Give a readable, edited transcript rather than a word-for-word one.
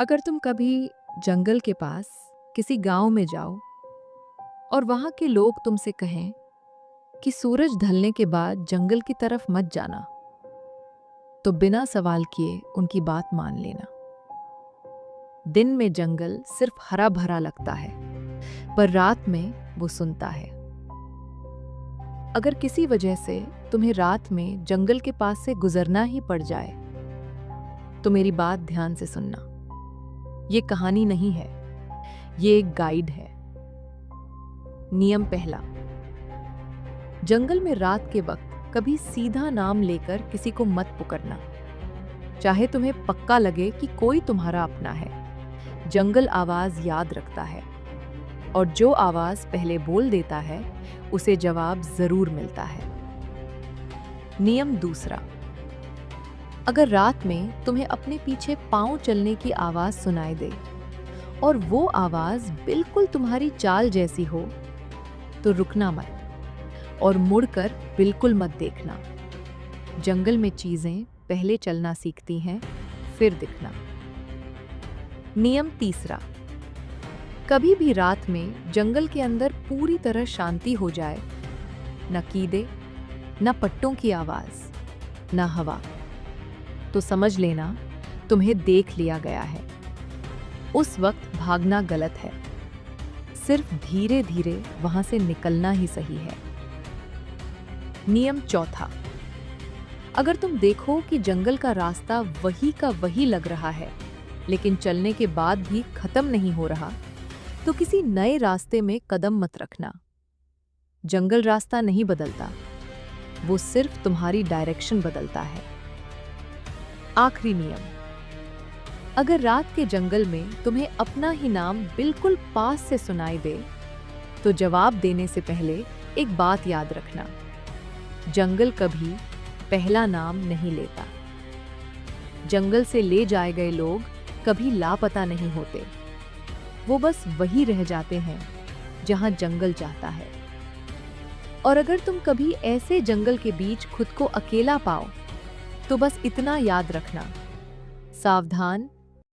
अगर तुम कभी जंगल के पास किसी गांव में जाओ और वहां के लोग तुमसे कहें कि सूरज ढलने के बाद जंगल की तरफ मत जाना, तो बिना सवाल किए उनकी बात मान लेना। दिन में जंगल सिर्फ हरा भरा लगता है, पर रात में वो सुनता है। अगर किसी वजह से तुम्हें रात में जंगल के पास से गुजरना ही पड़ जाए, तो मेरी बात ध्यान से सुनना। ये कहानी नहीं है, ये एक गाइड है। नियम पहला, जंगल में रात के वक्त कभी सीधा नाम लेकर किसी को मत पुकारना। चाहे तुम्हें पक्का लगे कि कोई तुम्हारा अपना है, जंगल आवाज याद रखता है, और जो आवाज पहले बोल देता है उसे जवाब जरूर मिलता है। नियम दूसरा, अगर रात में तुम्हें अपने पीछे पांव चलने की आवाज सुनाई दे और वो आवाज बिल्कुल तुम्हारी चाल जैसी हो, तो रुकना मत और मुड़कर बिल्कुल मत देखना। जंगल में चीजें पहले चलना सीखती हैं, फिर दिखना। नियम तीसरा, कभी भी रात में जंगल के अंदर पूरी तरह शांति हो जाए, न कीड़े, न पट्टों की आवाज, न हवा, तो समझ लेना तुम्हें देख लिया गया है। उस वक्त भागना गलत है, सिर्फ धीरे धीरे वहां से निकलना ही सही है। नियम चौथा, अगर तुम देखो कि जंगल का रास्ता वही का वही लग रहा है, लेकिन चलने के बाद भी खत्म नहीं हो रहा, तो किसी नए रास्ते में कदम मत रखना। जंगल रास्ता नहीं बदलता, वो सिर्फ तुम्हारी डायरेक्शन बदलता है। आखिरी नियम, अगर रात के जंगल में तुम्हें अपना ही नाम बिल्कुल पास से सुनाई दे, तो जवाब देने से पहले एक बात याद रखना, जंगल कभी पहला नाम नहीं लेता। जंगल से ले जाए गए लोग कभी लापता नहीं होते, वो बस वही रह जाते हैं जहां जंगल चाहता है। और अगर तुम कभी ऐसे जंगल के बीच खुद को अकेला पाओ, तो बस इतना याद रखना, सावधान